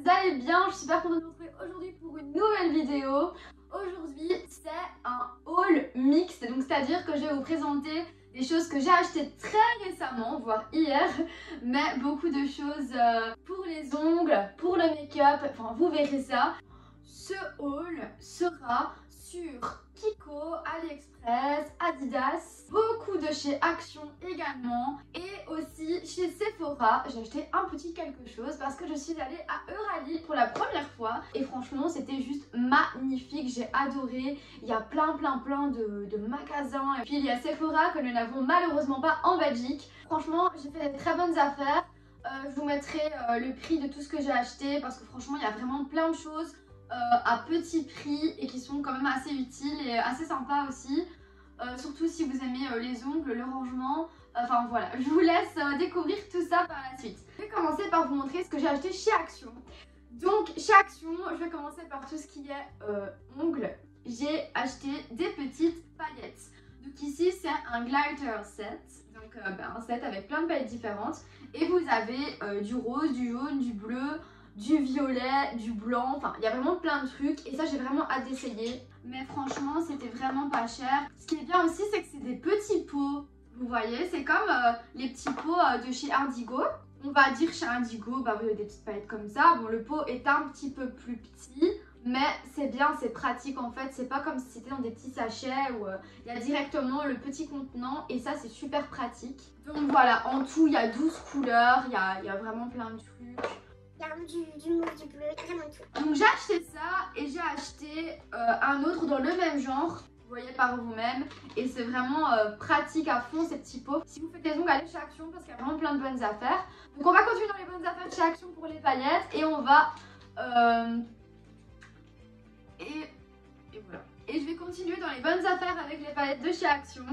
vous allez bien. Je suis super contente de vous retrouver aujourd'hui pour une nouvelle vidéo. Aujourd'hui, c'est un haul mixte, donc c'est-à-dire que je vais vous présenter des choses que j'ai achetées très récemment, voire hier, mais beaucoup de choses pour les ongles, pour le make-up, enfin vous verrez ça. Ce haul sera sur Kiko, AliExpress, Adidas, beaucoup de chez Action également et aussi chez Sephora. J'ai acheté un petit quelque chose parce que je suis allée à Euralie pour la première fois et franchement c'était juste magnifique, j'ai adoré. Il y a plein de magasins et puis il y a Sephora que nous n'avons malheureusement pas en Belgique. Franchement j'ai fait des très bonnes affaires. Je vous mettrai le prix de tout ce que j'ai acheté parce que franchement il y a vraiment plein de choses à petit prix et qui sont quand même assez utiles et assez sympas aussi. Surtout si vous aimez les ongles, le rangement. Enfin voilà, je vous laisse découvrir tout ça par la suite. Je vais commencer par vous montrer ce que j'ai acheté chez Action. Donc chez Action, je vais commencer par tout ce qui est ongles. J'ai acheté des petites paillettes. Donc ici c'est un glitter set. Donc un set avec plein de paillettes différentes. Et vous avez du rose, du jaune, du bleu, du violet, du blanc, enfin il y a vraiment plein de trucs et ça j'ai vraiment hâte d'essayer. Mais franchement c'était vraiment pas cher. Ce qui est bien aussi c'est que c'est des petits pots, vous voyez, c'est comme les petits pots de chez Indigo. On va dire chez Indigo, bah vous avez des petites paillettes comme ça. Bon le pot est un petit peu plus petit, mais c'est bien, c'est pratique en fait. C'est pas comme si c'était dans des petits sachets où il y a directement le petit contenant et ça c'est super pratique. Donc voilà, en tout il y a 12 couleurs, il y a vraiment plein de trucs. Il y a du mauve, du bleu, il y a vraiment de tout. Donc j'ai acheté ça et j'ai acheté un autre dans le même genre, vous voyez par vous-même. Et c'est vraiment pratique à fond ces petits pots. Si vous faites des ongles, allez chez Action parce qu'il y a vraiment plein de bonnes affaires. Donc on va continuer dans les bonnes affaires chez Action pour les paillettes. Et on va... Et voilà. Et je vais continuer dans les bonnes affaires avec les paillettes de chez Action.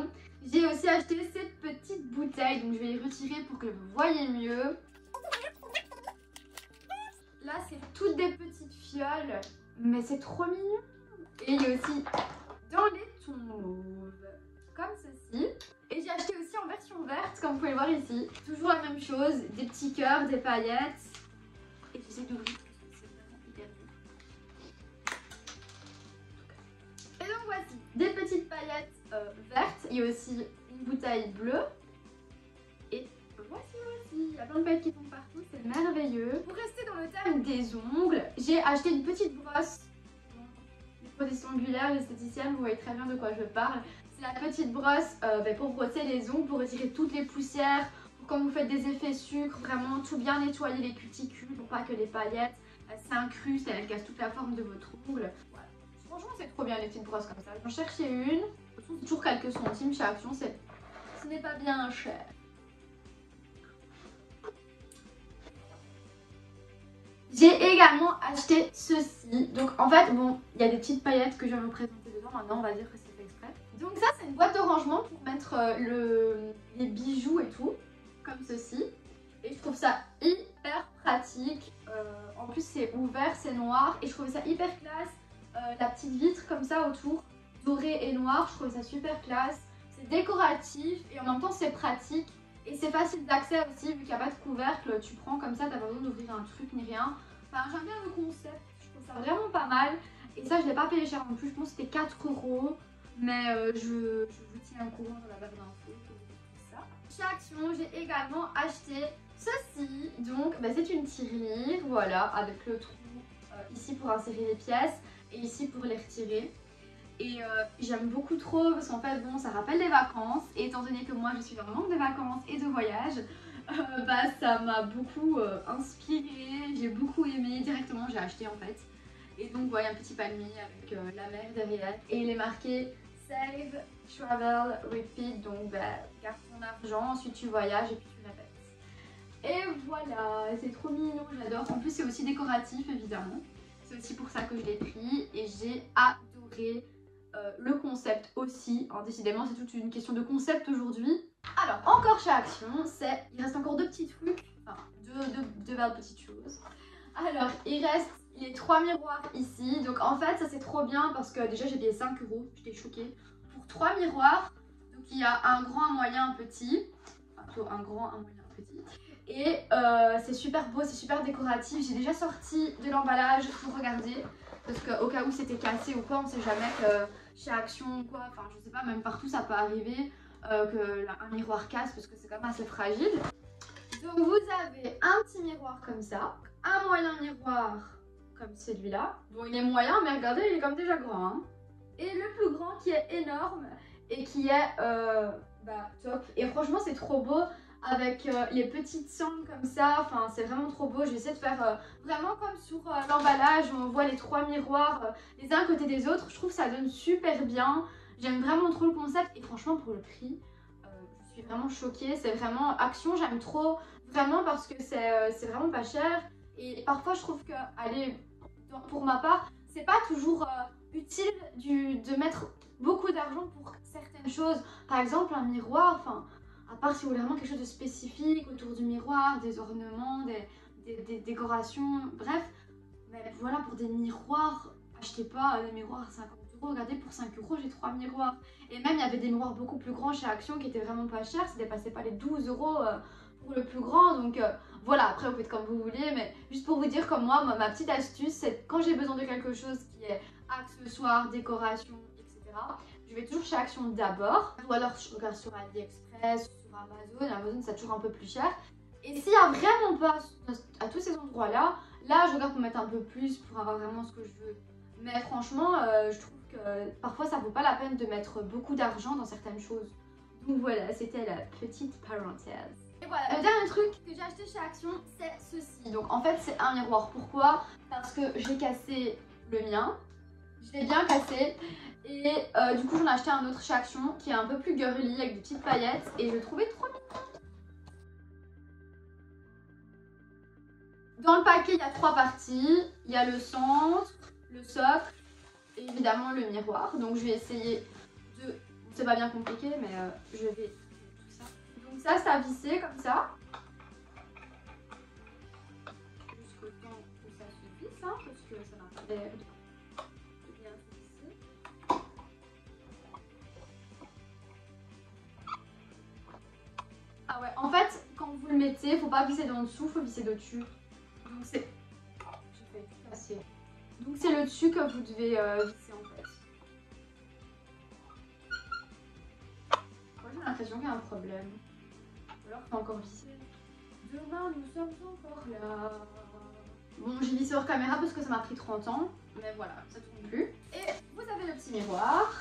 J'ai aussi acheté cette petite bouteille, donc je vais les retirer pour que vous voyez mieux. Là, c'est toutes des petites fioles, mais c'est trop mignon. Et il y a aussi dans les tons mauves, comme ceci. Et j'ai acheté aussi en version verte, comme vous pouvez le voir ici. Toujours la même chose, des petits cœurs, des paillettes. Et j'essaie d'ouvrir parce que c'est vraiment hyper dur. Et donc voici, des petites paillettes vertes. Il y a aussi une bouteille bleue. Et voici. Il y a plein de paillettes qui tombent partout, c'est merveilleux. Pour rester dans le thème des ongles, j'ai acheté une petite brosse. Les protections ongulaires, l'esthéticienne, vous voyez très bien de quoi je parle. C'est la petite brosse pour brosser les ongles, pour retirer toutes les poussières, pour quand vous faites des effets sucre, vraiment tout bien nettoyer les cuticules pour pas que les paillettes s'incrustent et elles cassent toute la forme de votre ongle. Voilà. Franchement, c'est trop bien les petites brosses comme ça. J'en cherchais une. C'est toujours quelques centimes chez Action, ce n'est pas bien cher. J'ai également acheté ceci. Donc en fait, bon, il y a des petites paillettes que je vais vous présenter dedans. Maintenant, on va dire que c'est fait exprès. Donc ça, c'est une boîte de rangement pour mettre les bijoux et tout, comme ceci. Et je trouve ça hyper pratique. En plus, c'est ouvert, c'est noir. Et je trouvais ça hyper classe. La petite vitre comme ça autour, doré et noir, je trouvais ça super classe. C'est décoratif et en même temps, c'est pratique. Et c'est facile d'accès aussi, vu qu'il n'y a pas de couvercle, tu prends comme ça, t'as pas besoin d'ouvrir un truc ni rien. Enfin, j'aime bien le concept, je trouve ça vraiment pas mal. Et ça, je l'ai pas payé cher non plus, je pense que c'était 4 €. Mais je vous tiens au courant dans la barre d'infos pour tout ça. Chez Action, j'ai également acheté ceci. Donc, c'est une tirelire, voilà, avec le trou ici pour insérer les pièces et ici pour les retirer. Et j'aime beaucoup trop parce qu'en fait bon ça rappelle les vacances et étant donné que moi je suis en manque de vacances et de voyage, ça m'a beaucoup inspirée, j'ai beaucoup aimé, directement j'ai acheté en fait. Et donc voilà un petit palmier avec la mer derrière et il est marqué Save, Travel, Repeat, donc garde ton argent, ensuite tu voyages et puis tu répètes. Et voilà, c'est trop mignon, j'adore. En plus c'est aussi décoratif évidemment, c'est aussi pour ça que je l'ai pris et j'ai adoré. Le concept aussi, hein, décidément c'est toute une question de concept aujourd'hui. Alors encore chez Action, il reste encore deux petits trucs, enfin deux belles petites choses. Alors il reste les 3 miroirs ici, donc en fait ça c'est trop bien parce que déjà j'ai payé 5 €, j'étais choquée. Pour 3 miroirs, donc il y a un grand, un moyen, un petit, enfin plutôt un grand, un moyen, un petit. Et c'est super beau, c'est super décoratif. J'ai déjà sorti de l'emballage pour regarder. Parce qu'au cas où c'était cassé ou quoi, on sait jamais que chez Action ou quoi, enfin je sais pas, même partout ça peut arriver qu'un miroir casse parce que c'est quand même assez fragile. Donc vous avez un petit miroir comme ça, un moyen miroir comme celui-là. Bon il est moyen mais regardez il est comme déjà grand hein. Et le plus grand qui est énorme et qui est top. Et franchement c'est trop beau avec les petites sangles comme ça, enfin c'est vraiment trop beau. Je vais essayer de faire vraiment comme sur l'emballage où on voit les 3 miroirs les uns à côté des autres. Je trouve que ça donne super bien. J'aime vraiment trop le concept et franchement pour le prix, je suis vraiment choquée. C'est vraiment Action, j'aime trop vraiment parce que c'est vraiment pas cher. Et parfois je trouve que, allez, pour ma part, c'est pas toujours utile de mettre beaucoup d'argent pour certaines choses. Par exemple un miroir, enfin à part si vous voulez vraiment quelque chose de spécifique autour du miroir, des ornements, des décorations, bref. Mais voilà, pour des miroirs, achetez pas des miroirs à 50 €. Regardez, pour 5 € j'ai 3 miroirs. Et même il y avait des miroirs beaucoup plus grands chez Action qui étaient vraiment pas chers, ça dépassait pas les 12 € pour le plus grand. Donc voilà, après vous faites comme vous voulez, mais juste pour vous dire comme moi ma petite astuce, c'est quand j'ai besoin de quelque chose qui est accessoires, décoration, etc. Je vais toujours chez Action d'abord, ou alors je regarde sur AliExpress, sur Amazon. Amazon c'est toujours un peu plus cher. Et s'il n'y a vraiment pas à tous ces endroits là, je regarde pour mettre un peu plus pour avoir vraiment ce que je veux. Mais franchement, je trouve que parfois ça vaut pas la peine de mettre beaucoup d'argent dans certaines choses. Donc voilà, c'était la petite parenthèse. Et voilà, le dernier truc que j'ai acheté chez Action, c'est ceci. Donc en fait, c'est un miroir. Pourquoi? Parce que j'ai cassé le mien. Je l'ai bien cassé. Et du coup, j'en ai acheté un autre chez Action qui est un peu plus girly avec des petites paillettes. Et je le trouvais trop mignon. Dans le paquet, il y a 3 parties. Il y a le centre, le socle et évidemment le miroir. Donc je vais essayer de... C'est pas bien compliqué, mais je vais... tout ça. Donc ça, c'est à visser comme ça. Jusqu'au temps où ça se visse, hein, parce que ça n'a pas l'air de bien se visser. Ah ouais, en fait, quand vous le mettez, faut pas visser d'en dessous, faut visser dessus. Donc c'est... J'ai failli tout casser. Donc c'est le dessus que vous devez visser en fait. Moi j'ai l'impression qu'il y a un problème. Ou alors faut encore visser. Demain nous sommes encore là. Bon j'ai vissé hors caméra parce que ça m'a pris 30 ans. Mais voilà, ça tourne plus. Et vous avez le petit miroir.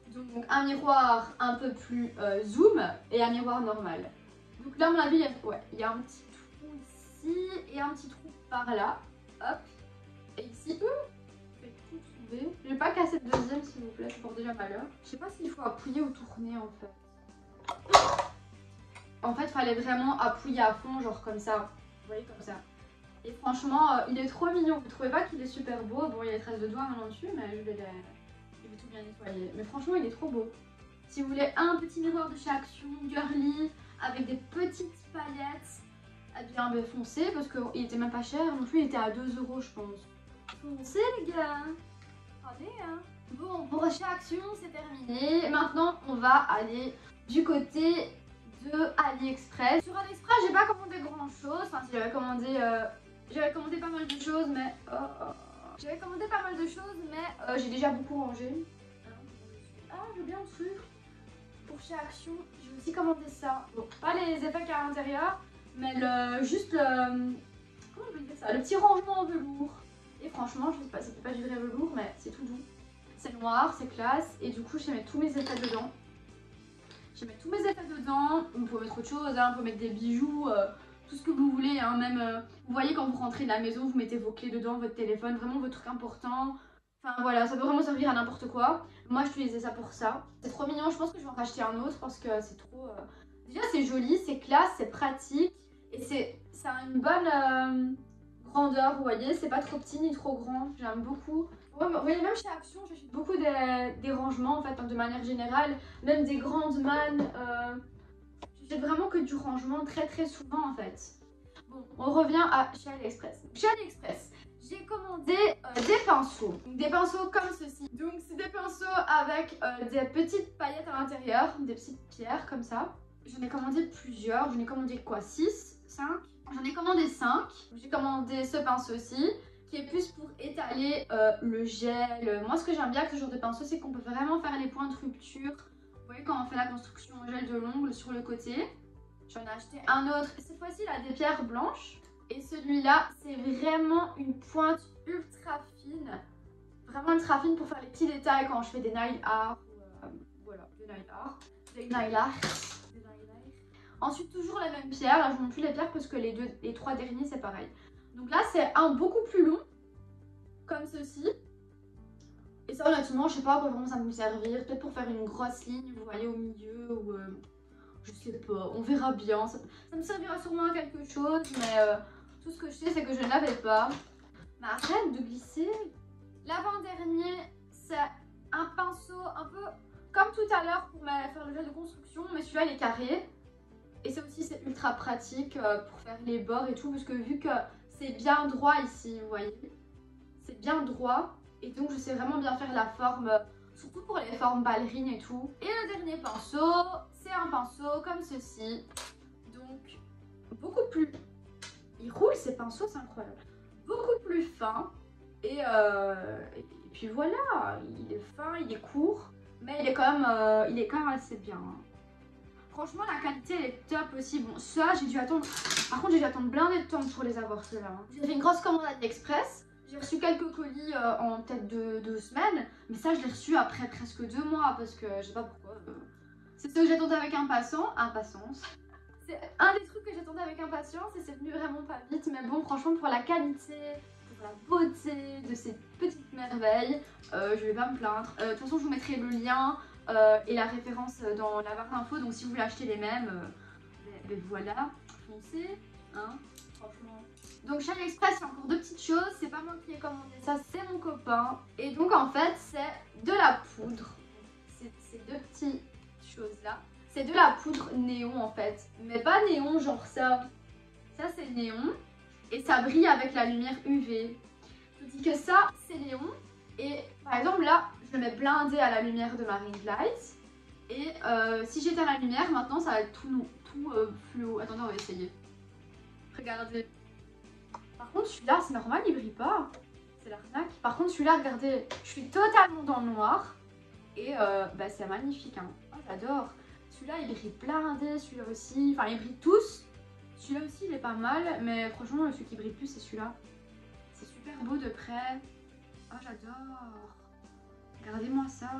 Donc un miroir un peu plus zoom et un miroir normal. Donc là à mon avis, il y a un petit trou ici et un petit trou par là. Hop. Et ici, je vais tout tomber. Je vais pas casser le deuxième s'il vous plaît, je porte déjà malheur. Je sais pas s'il faut appuyer ou tourner en fait. En fait, il fallait vraiment appuyer à fond, genre comme ça. Vous voyez, comme ça. Et franchement, il est trop mignon. Vous trouvez pas qu'il est super beau? Bon, il y a des traces de doigts maintenant dessus, mais je vais tout bien nettoyer. Mais franchement, il est trop beau. Si vous voulez un petit miroir de chez Action, girly, avec des petites paillettes, eh bien, foncez, parce qu'il était même pas cher. Non plus, il était à 2 € je pense. Foncez les gars. Allez hein. Bon, pour chez Action, c'est terminé. Maintenant, on va aller du côté de AliExpress. Sur AliExpress, j'ai pas commandé grand chose. Enfin, si j'avais commandé pas mal de choses, mais... J'avais commandé pas mal de choses, mais j'ai déjà beaucoup rangé. Ah, j'ai bien le truc. Pour chez Action, j'ai aussi commandé ça. Bon, pas les effets qu'il y a à l'intérieur, mais juste le... Comment on peut dire ça? Le petit rangement en velours. Et franchement, je sais pas, c'était pas du vrai velours, mais c'est tout doux. C'est noir, c'est classe. Et du coup, je vais mettre tous mes effets dedans. Je vais mettre tous mes effets dedans. Vous pouvez mettre autre chose, hein. Vous pouvez mettre des bijoux, tout ce que vous voulez. Hein. Même, vous voyez, quand vous rentrez de la maison, vous mettez vos clés dedans, votre téléphone, vraiment vos trucs importants. Enfin voilà, ça peut vraiment servir à n'importe quoi. Moi, je utilisais ça pour ça. C'est trop mignon. Je pense que je vais en racheter un autre parce que c'est trop... Déjà, c'est joli, c'est classe, c'est pratique. Et ça a une bonne... grandeur, vous voyez, c'est pas trop petit ni trop grand, j'aime beaucoup. Ouais, vous voyez, même chez Action, j'achète beaucoup des rangements en fait, de manière générale, même des grandes mannes. J'achète vraiment que du rangement très souvent en fait. Bon, on revient à chez AliExpress. Chez AliExpress, j'ai commandé des pinceaux. Donc, des pinceaux comme ceci. Donc c'est des pinceaux avec des petites paillettes à l'intérieur, des petites pierres comme ça. j'en ai commandé plusieurs. J'en ai commandé quoi, 6, 5? J'en ai commandé 5. J'ai commandé ce pinceau aussi, qui est plus pour étaler le gel. Moi, ce que j'aime bien avec ce genre de pinceau, c'est qu'on peut vraiment faire les points de rupture. Vous voyez, quand on fait la construction au gel de l'ongle sur le côté. J'en ai acheté un autre. Cette fois-ci, il a des pierres blanches. Et celui-là, c'est vraiment une pointe ultra fine. Vraiment ultra fine pour faire les petits détails quand je fais des nail art. Voilà, des nail art. Des nail art. Ensuite, toujours la même pierre. Là, je ne montre plus les pierres parce que les 3 derniers, c'est pareil. Donc là, c'est un beaucoup plus long. Comme ceci. Et ça, honnêtement, je sais pas à quoi vraiment ça va me servir. Peut-être pour faire une grosse ligne, vous voyez, au milieu. Ou je sais pas, on verra bien. Ça me servira sûrement à quelque chose. Mais tout ce que je sais, c'est que je ne l'avais pas. Mais arrête de glisser. L'avant-dernier, c'est un pinceau un peu comme tout à l'heure pour faire le gel de construction. Mais celui-là, il est carré. Et ça aussi, c'est ultra pratique pour faire les bords et tout. Parce que vu que c'est bien droit ici, vous voyez. C'est bien droit. Et donc, je sais vraiment bien faire la forme, surtout pour les formes ballerines et tout. Et le dernier pinceau, c'est un pinceau comme ceci. Donc, beaucoup plus... Il roule ces pinceaux, c'est incroyable. Beaucoup plus fin. Et puis voilà, il est fin, il est court. Mais il est quand même assez bien. Hein. Franchement, la qualité, elle est top aussi. Bon, ça, j'ai dû attendre... Par contre, j'ai dû attendre blindé de temps pour les avoir, ceux-là. Hein. J'ai fait une grosse commande AliExpress. J'ai reçu quelques colis en peut-être 2 semaines, mais ça je l'ai reçu après presque 2 mois parce que je sais pas pourquoi. C'est ce que j'attendais avec impatience. C'est un des trucs que j'attendais avec impatience et c'est venu vraiment pas vite. Mais bon, franchement, pour la qualité, pour la beauté de ces petites merveilles, je vais pas me plaindre. De toute façon, je vous mettrai le lien et la référence dans la barre d'infos. Donc si vous voulez acheter les mêmes, ben voilà, foncez, hein, franchement. Donc chez AliExpress, il y a encore 2 petites choses. C'est pas moi qui ai commandé ça, c'est mon copain. Et donc en fait, c'est de la poudre. Ces 2 petites choses là. C'est de la poudre néon en fait. Mais pas néon genre ça. Ça c'est néon. Et ça brille avec la lumière UV. Je vous dis que ça, c'est néon. Et par exemple là, je le mets blindé à la lumière de ma ring light. Et si j'éteins la lumière, maintenant ça va être tout fluo. Attendez, on va essayer. Regardez. Par contre, celui-là, c'est normal, il brille pas. C'est l'arnaque. Par contre, celui-là, regardez, je suis totalement dans le noir. Et bah, c'est magnifique. Hein. Oh, j'adore. Celui-là, il brille blindé. Celui-là aussi. Enfin, ils brillent tous. Celui-là aussi, il est pas mal. Mais franchement, celui qui brille plus, c'est celui-là. C'est super beau de près. Oh, j'adore. Regardez-moi ça.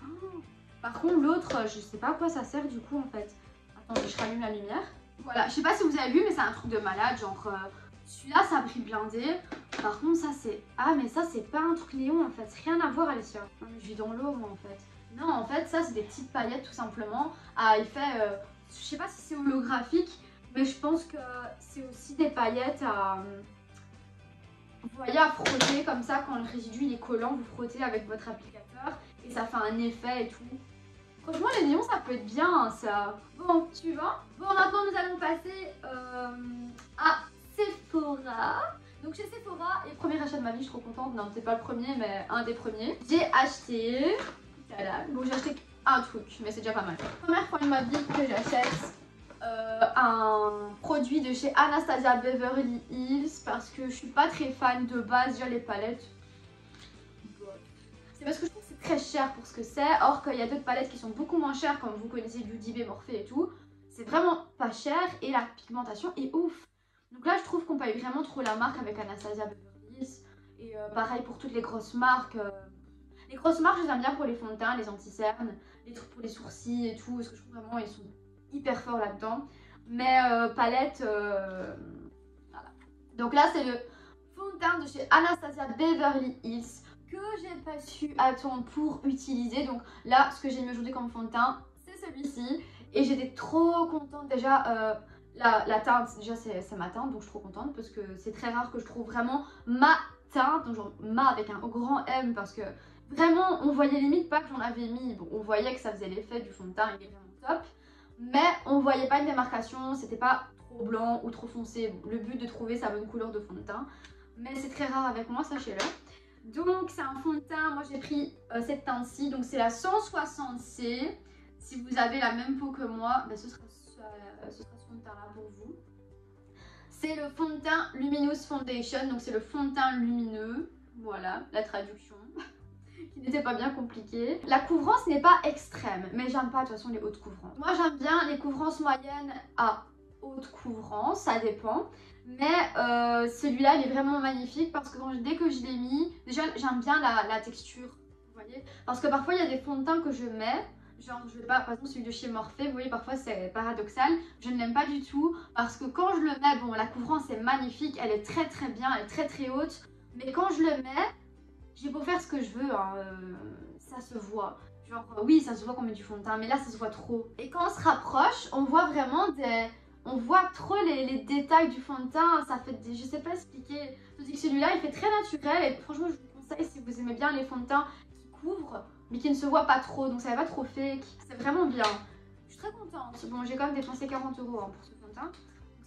Oh. Par contre, l'autre, je sais pas à quoi ça sert du coup, en fait. Attendez, je rallume la lumière. Voilà, je sais pas si vous avez vu, mais c'est un truc de malade. Genre... celui-là, ça brille blindé. Par contre, ça, c'est... Ah, mais ça, c'est pas un truc néon, en fait. C'est rien à voir, Alicia. Non, mais je vis dans l'eau, moi, en fait. Non, en fait, ça, c'est des petites paillettes, tout simplement. À effet... je sais pas si c'est holographique, mais je pense que c'est aussi des paillettes à... Vous voyez, à frotter, comme ça, quand le résidu, il est collant, vous frottez avec votre applicateur. Et ça fait un effet et tout. Franchement, les néons, ça peut être bien, hein, ça. Bon, suivant. Bon, maintenant, nous allons passer à... Sephora. Donc chez Sephora, et premier achat de ma vie, je suis trop contente. Non, c'est pas le premier, mais un des premiers. J'ai acheté... Bon, j'ai acheté un truc, mais c'est déjà pas mal. Première fois de ma vie que j'achète un produit de chez Anastasia Beverly Hills parce que je suis pas très fan de base. Déjà les palettes, c'est parce que je trouve que c'est très cher pour ce que c'est. Or qu'il y a d'autres palettes qui sont beaucoup moins chères, comme vous connaissez Beauty Bay, Morphe et tout. C'est vraiment pas cher et la pigmentation est ouf. Donc là, je trouve qu'on paye vraiment trop la marque avec Anastasia Beverly Hills. Et pareil pour toutes les grosses marques. Les grosses marques, je les aime bien pour les fonds de teint, les anti-cernes, les trucs pour les sourcils et tout. Parce que je trouve vraiment ils sont hyper forts là-dedans. Mais palette, voilà. Donc là, c'est le fond de teint de chez Anastasia Beverly Hills que j'ai pas su attendre pour utiliser. Donc là, ce que j'ai mis aujourd'hui comme fond de teint, c'est celui-ci. Et j'étais trop contente déjà. La teinte, déjà c'est ma teinte, donc je suis trop contente parce que c'est très rare que je trouve vraiment ma teinte, donc genre ma avec un grand M, parce que vraiment on voyait limite pas que j'en avais mis. Bon, on voyait que ça faisait l'effet du fond de teint, il est vraiment top, mais on voyait pas une démarcation, c'était pas trop blanc ou trop foncé. Bon, le but de trouver sa bonne couleur de fond de teint, mais c'est très rare avec moi, sachez-le. Donc c'est un fond de teint, moi j'ai pris cette teinte-ci, donc c'est la 160C. Si vous avez la même peau que moi, ben, ce sera ce fond de teint là pour vous. C'est le fond de teint Luminous Foundation, donc c'est le fond de teint lumineux. Voilà, la traduction, qui n'était pas bien compliquée. La couvrance n'est pas extrême, mais j'aime pas de toute façon les hautes couvrances. Moi j'aime bien les couvrances moyennes à haute couvrance, ça dépend. Mais celui-là il est vraiment magnifique parce que dès que je l'ai mis, déjà j'aime bien la texture, vous voyez. Parce que parfois il y a des fonds de teint que je mets, genre je vais pas, par exemple celui de chez Morphe, vous voyez parfois c'est paradoxal, je ne l'aime pas du tout parce que quand je le mets, bon la couvrance est magnifique, elle est très bien, elle est très haute, mais quand je le mets, j'ai beau faire ce que je veux, hein, ça se voit. Genre oui ça se voit qu'on met du fond de teint, mais là ça se voit trop. Et quand on se rapproche, on voit vraiment on voit trop les détails du fond de teint, ça fait je sais pas expliquer. Tandis que celui-là il fait très naturel et franchement je vous conseille si vous aimez bien les fonds de teint qui couvrent mais qui ne se voient pas trop, donc ça va pas trop fake, c'est vraiment bien. Je suis très contente. Bon j'ai quand même dépensé 40 € hein, pour ce fond de teint, donc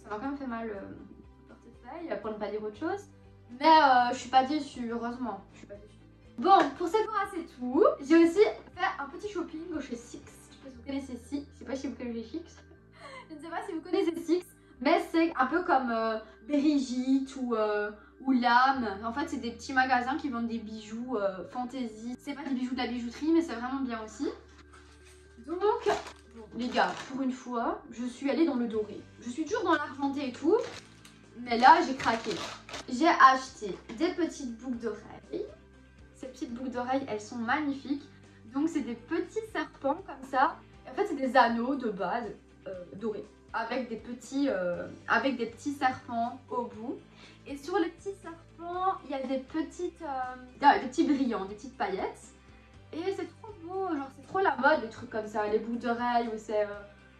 ça m'a quand même fait mal au portefeuille pour ne pas dire autre chose. Mais je suis pas déçue, heureusement, je suis pas déçue. Bon, pour Sephora c'est tout. J'ai aussi fait un petit shopping chez Six. Je sais pas si vous connaissez Six, je sais pas si vous connaissez Six. Je ne sais pas si vous connaissez Six, mais c'est un peu comme Brigitte ou Lame. En fait, c'est des petits magasins qui vendent des bijoux fantasy. C'est pas des bijoux de la bijouterie, mais c'est vraiment bien aussi. Donc, bon, les gars, pour une fois, je suis allée dans le doré. Je suis toujours dans l'argenté et tout, mais là, j'ai craqué. J'ai acheté des petites boucles d'oreilles. Ces petites boucles d'oreilles, elles sont magnifiques. Donc, c'est des petits serpents comme ça. Et en fait, c'est des anneaux de base. Doré avec des petits serpents au bout, et sur les petits serpents il y a des petits brillants, des petites paillettes, et c'est trop beau, genre c'est trop la mode les trucs comme ça, les boucles d'oreilles où c'est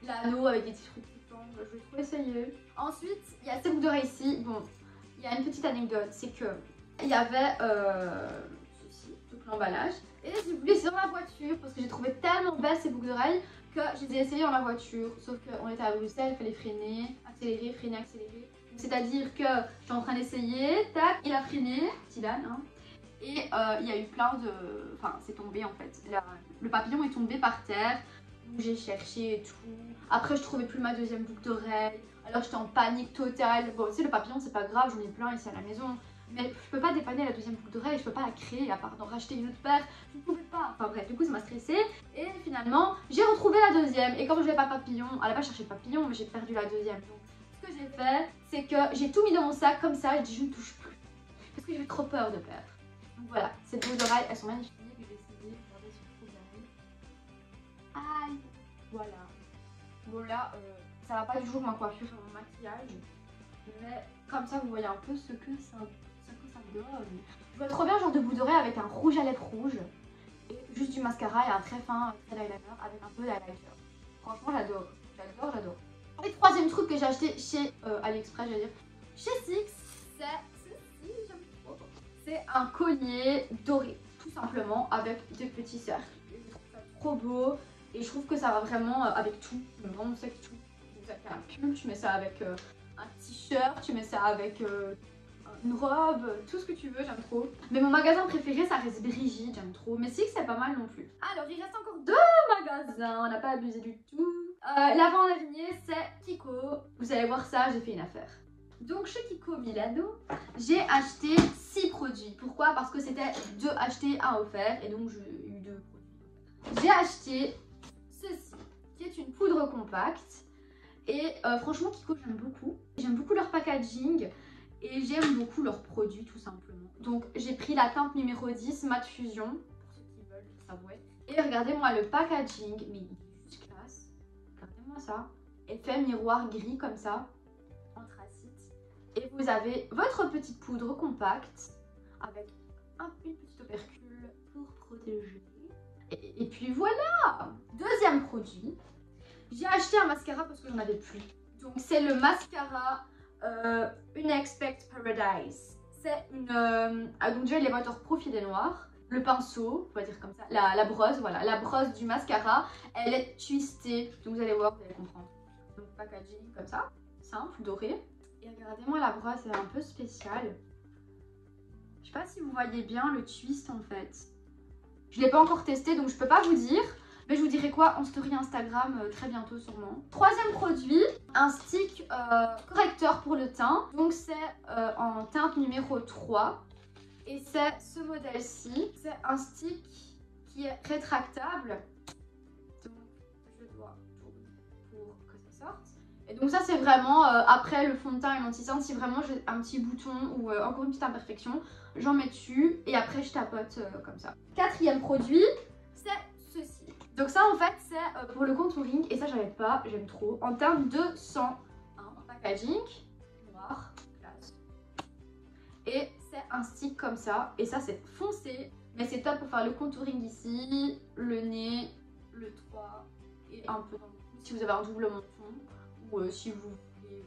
l'anneau avec des petits trucs qui tombent. Je vais trop essayer. Ensuite il y a ces boucles d'oreilles ici. Bon, il y a une petite anecdote, c'est que il y avait ceci, tout l'emballage, et j'ai voulu essayer dans la voiture parce que j'ai trouvé tellement belle ces boucles d'oreilles que je les ai essayées dans la voiture, sauf qu'on était à Bruxelles, il fallait freiner, accélérer, freiner, accélérer. C'est-à-dire que j'étais en train d'essayer, tac, il a freiné, Dylan, hein, et il y a eu plein de... Enfin, c'est tombé en fait. Le papillon est tombé par terre, donc j'ai cherché et tout. Après, je trouvais plus ma deuxième boucle d'oreille, alors j'étais en panique totale. Bon, tu sais, le papillon, c'est pas grave, j'en ai plein ici à la maison. Mais je peux pas dépanner la deuxième boucle d'oreille, je peux pas la créer à part d'en racheter une autre paire, je ne pouvais pas. Enfin bref, du coup ça m'a stressée et finalement j'ai retrouvé la deuxième. Et comme je n'avais pas papillon, elle n'a pas cherché le papillon, mais j'ai perdu la deuxième. Donc ce que j'ai fait, c'est que j'ai tout mis dans mon sac comme ça, je dis je ne touche plus. Parce que j'ai trop peur de perdre. Donc voilà, ces boucles d'oreilles, elles sont magnifiques. Je vais essayer de regarder sur le trouvaille. Aïe. Voilà. Bon là, ça va pas du tout avec ma coiffure et mon maquillage. Mais comme ça vous voyez un peu ce que ça donne. Je vois trop bien genre de boucle d'oreille avec un rouge à lèvres rouge et juste du mascara et un très fin trait d'eyeliner avec un peu d'highlighter. Franchement j'adore, j'adore. Et le troisième truc que j'ai acheté chez AliExpress, je veux dire, chez Six, c'est ceci, j'aime trop. C'est un collier doré, tout simplement, avec des petits cercles. Je trouve ça trop beau et je trouve que ça va vraiment avec tout, mais vraiment c'est tout. Donc ça fait un pull, tu mets ça avec un t-shirt, tu mets ça avec une robe, tout ce que tu veux, j'aime trop. Mais mon magasin préféré ça reste Brigitte, j'aime trop. Mais Six c'est pas mal non plus. Alors il reste encore 2 magasins, on n'a pas abusé du tout. L'avant-dernier c'est Kiko. Vous allez voir ça, j'ai fait une affaire. Donc chez Kiko Milano, j'ai acheté 6 produits. Pourquoi? Parce que c'était 2 achetés, 1 offert. Et donc j'ai eu 2 produits. J'ai acheté ceci, qui est une poudre compacte. Et franchement Kiko j'aime beaucoup. J'aime beaucoup leur packaging. Et j'aime beaucoup leurs produits tout simplement. Donc j'ai pris la teinte numéro 10 Matte Fusion. Pour ceux qui veulent savourer. Et regardez-moi le packaging. Mais il est juste classe. Regardez-moi ça. Effet miroir gris comme ça. Anthracite. Et vous avez votre petite poudre compacte. Avec une petite opercule pour protéger. Et puis voilà. Deuxième produit. J'ai acheté un mascara parce que j'en avais plus. Donc c'est le mascara Unexpected Paradise. C'est une... donc déjà il est waterproof, il est noir. Le pinceau, on va dire comme ça, la brosse, voilà. La brosse du mascara, elle est twistée. Donc vous allez voir, vous allez comprendre. Donc packaging comme ça, simple, doré. Et regardez-moi la brosse, elle est un peu spéciale. Je sais pas si vous voyez bien le twist en fait. Je l'ai pas encore testé donc je peux pas vous dire. Mais je vous dirai quoi en story Instagram très bientôt sûrement. Troisième produit, un stick correcteur pour le teint. Donc c'est en teinte numéro 3. Et c'est ce modèle-ci. C'est un stick qui est rétractable. Donc je dois tourner pour que ça sorte. Et donc ça c'est vraiment après le fond de teint et l'anti-teint, si vraiment j'ai un petit bouton ou encore une petite imperfection, j'en mets dessus et après je tapote comme ça. Quatrième produit, c'est ceci. Donc ça en fait c'est pour le contouring et ça j'avais pas, j'aime trop. En termes de 101 en packaging, noir, classe. Et c'est un stick comme ça et ça c'est foncé, mais c'est top pour faire le contouring ici, le nez, le 3 et un peu dans le cou si vous avez un double menton. Ou si vous voulez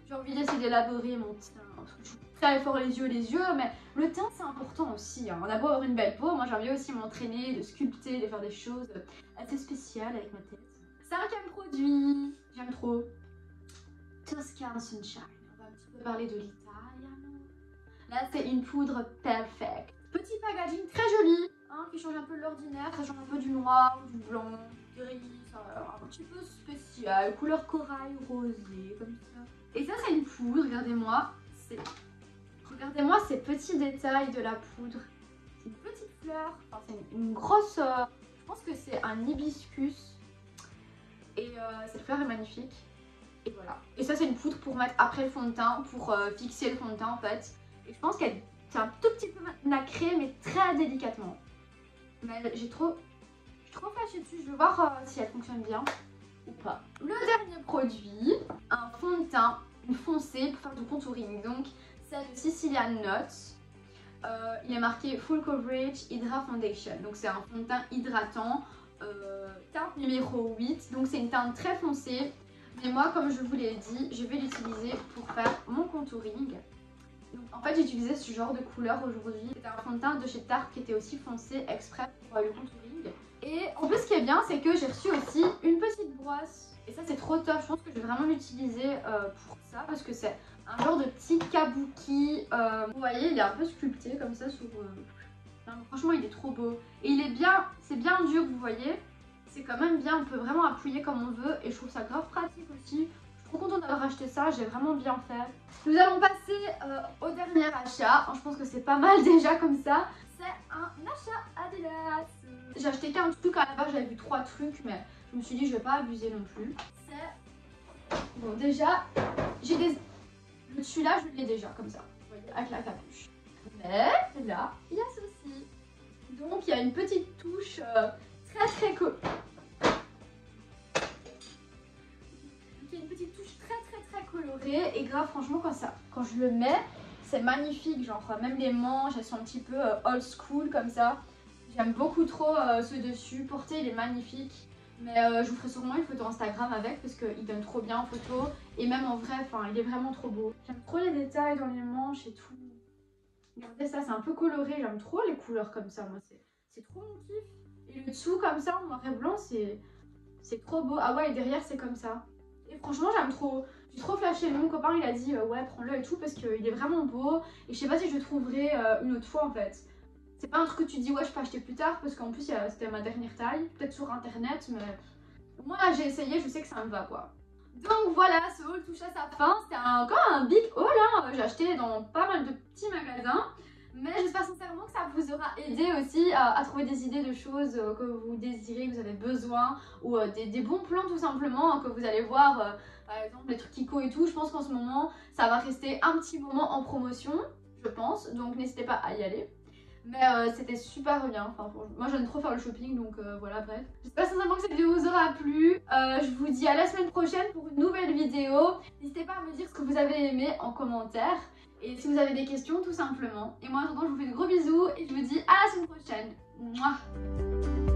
j'ai envie d'essayer d'élaborer mon teint parce que je suis très fort les yeux, mais le teint c'est important aussi hein. On a beau avoir une belle peau, moi j'ai envie aussi de m'entraîner, de sculpter, de faire des choses assez spéciales avec ma tête. Cinquième produit, j'aime trop, Toscan Sunshine. On va un petit peu parler de l'Italiano. Là c'est une poudre perfect, petit packaging très joli hein, qui change un peu de l'ordinaire, ça change un peu du noir, du blanc, du gris, un petit peu spécial, couleur corail rosé comme ça. Et ça c'est une poudre, regardez-moi ces petits détails de la poudre. C'est une petite fleur, enfin c'est une grosse, je pense que c'est un hibiscus. Et cette fleur est magnifique. Et voilà. Et ça c'est une poudre pour mettre après le fond de teint, pour fixer le fond de teint en fait. Et je pense qu'elle est un tout petit peu nacrée mais très délicatement. Mais j'ai trop flashé dessus, je veux voir si elle fonctionne bien ou pas. Le dernier produit, un fond de teint foncé pour faire du contouring. Donc c'est le Sicilian Notes. Il est marqué Full Coverage Hydra Foundation. Donc c'est un fond de teint hydratant, teinte numéro 8. Donc c'est une teinte très foncée. Mais moi comme je vous l'ai dit, je vais l'utiliser pour faire mon contouring. Donc, en fait j'ai utilisé ce genre de couleur aujourd'hui. C'était un fond de teint de chez Tarte qui était aussi foncé exprès pour le contouring. Et en plus ce qui est bien c'est que j'ai reçu aussi une petite brosse. Et ça c'est trop top, je pense que je vais vraiment l'utiliser pour ça. Parce que c'est un genre de petit kabuki. Vous voyez il est un peu sculpté comme ça sur... Non, franchement il est trop beau. Et il est bien, c'est bien dur vous voyez. C'est quand même bien, on peut vraiment appuyer comme on veut. Et je trouve ça grave pratique aussi. Je suis trop contente d'avoir acheté ça, j'ai vraiment bien fait. Nous allons passer au dernier achat. Je pense que c'est pas mal déjà comme ça. C'est un achat Adidas. J'ai acheté qu'un truc, à la base j'avais vu 3 trucs, mais je me suis dit je vais pas abuser non plus. C'est... Bon déjà, j'ai des... Celui-là je l'ai déjà comme ça, vous voyez, avec la capuche. Mais là, il y a ceci. Donc il y a une petite touche très colorée et grave franchement quand je le mets c'est magnifique, genre même les manches elles sont un petit peu old school comme ça. J'aime beaucoup trop ce dessus, porté il est magnifique. Mais je vous ferai sûrement une photo Instagram avec parce qu'il donne trop bien en photo. Et même en vrai, enfin il est vraiment trop beau. J'aime trop les détails dans les manches et tout. Regardez ça, c'est un peu coloré, j'aime trop les couleurs comme ça, moi c'est trop mon kiff. Et le dessous comme ça en noir et blanc c'est trop beau. Ah ouais et derrière c'est comme ça. Et franchement j'aime trop. J'ai trop flashé, mon copain il a dit ouais prends-le et tout parce qu'il est vraiment beau. Et je sais pas si je le trouverai une autre fois en fait. C'est pas un truc que tu dis ouais je peux acheter plus tard parce qu'en plus c'était ma dernière taille. Peut-être sur internet mais moi là j'ai essayé, je sais que ça me va quoi. Donc voilà, ce haul touche à sa fin. C'était encore un big haul hein. J'ai acheté dans pas mal de petits magasins. Mais j'espère sincèrement que ça vous aura aidé aussi à trouver des idées de choses que vous désirez, que vous avez besoin. Ou des bons plans tout simplement que vous allez voir. Par exemple les trucs Kiko et tout. Je pense qu'en ce moment ça va rester un petit moment en promotion. Je pense. Donc n'hésitez pas à y aller. Mais c'était super bien, enfin, moi j'aime trop faire le shopping donc voilà bref. J'espère sincèrement que cette vidéo vous aura plu. Je vous dis à la semaine prochaine pour une nouvelle vidéo. N'hésitez pas à me dire ce que vous avez aimé en commentaire. Et si vous avez des questions tout simplement. Et moi en attendant je vous fais de gros bisous et je vous dis à la semaine prochaine. Mouah.